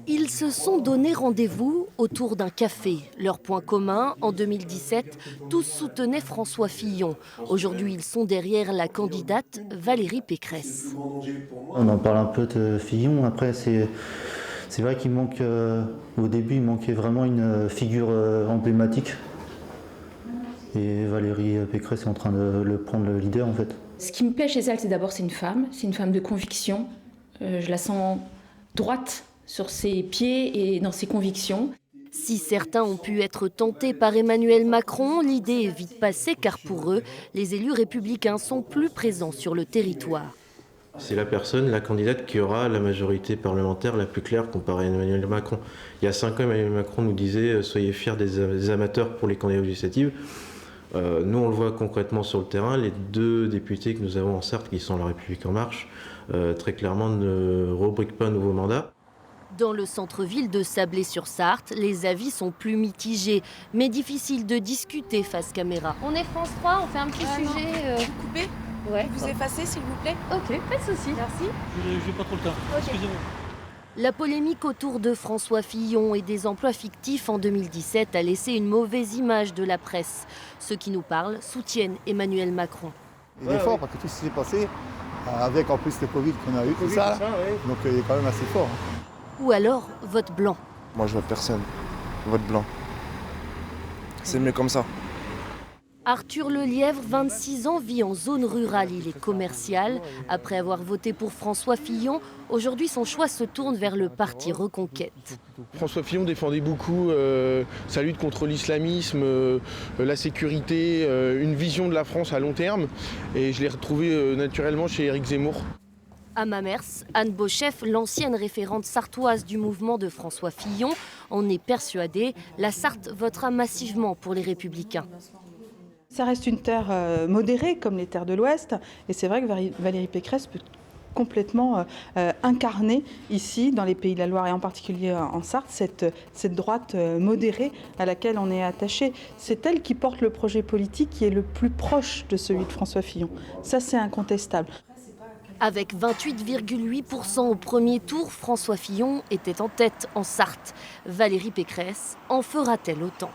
Ils se sont donné rendez-vous autour d'un café. Leur point commun, en 2017, tous soutenaient François Fillon. Aujourd'hui, ils sont derrière la candidate Valérie Pécresse. On en parle un peu de Fillon. Après, c'est vrai qu'il manque, au début, il manquait vraiment une figure emblématique. Et Valérie Pécresse est en train de le prendre le leader, en fait. Ce qui me plaît chez elle, c'est d'abord c'est une femme de conviction. Je la sens droite sur ses pieds et dans ses convictions. Si certains ont pu être tentés par Emmanuel Macron, l'idée est vite passée car pour eux, les élus républicains sont plus présents sur le territoire. C'est la personne, la candidate qui aura la majorité parlementaire la plus claire comparée à Emmanuel Macron. Il y a 5 ans, Emmanuel Macron nous disait « soyez fiers des amateurs pour les candidats législatives ». Nous, on le voit concrètement sur le terrain. Les 2 députés que nous avons en Sarthe, qui sont La République En Marche, très clairement ne rubriquent pas un nouveau mandat. Dans le centre-ville de Sablé-sur-Sarthe, les avis sont plus mitigés, mais difficile de discuter face caméra. On est France 3, on fait un petit sujet. Vous coupez? Ouais. Vous effacez s'il vous plaît? Ok, pas de souci. Merci. Je n'ai pas trop le temps, excusez-moi. La polémique autour de François Fillon et des emplois fictifs en 2017 a laissé une mauvaise image de la presse. Ceux qui nous parlent soutiennent Emmanuel Macron. Il est fort parce que tout ce qui s'est passé, avec en plus le Covid qu'on a eu, tout ça, donc il est quand même assez fort. Ou alors vote blanc. Moi je vote personne, vote blanc. C'est mieux comme ça. Arthur Lelièvre, 26 ans, vit en zone rurale, il est commercial. Après avoir voté pour François Fillon, aujourd'hui son choix se tourne vers le parti Reconquête. François Fillon défendait beaucoup sa lutte contre l'islamisme, la sécurité, une vision de la France à long terme. Et je l'ai retrouvé naturellement chez Éric Zemmour. À Mamers, Anne Beauchef, l'ancienne référente sartoise du mouvement de François Fillon, en est persuadée, la Sarthe votera massivement pour les Républicains. Ça reste une terre modérée comme les terres de l'Ouest et c'est vrai que Valérie Pécresse peut complètement incarner ici dans les Pays de la Loire et en particulier en Sarthe cette droite modérée à laquelle on est attaché. C'est elle qui porte le projet politique qui est le plus proche de celui de François Fillon. Ça c'est incontestable. Avec 28,8% au premier tour, François Fillon était en tête en Sarthe. Valérie Pécresse en fera-t-elle autant ?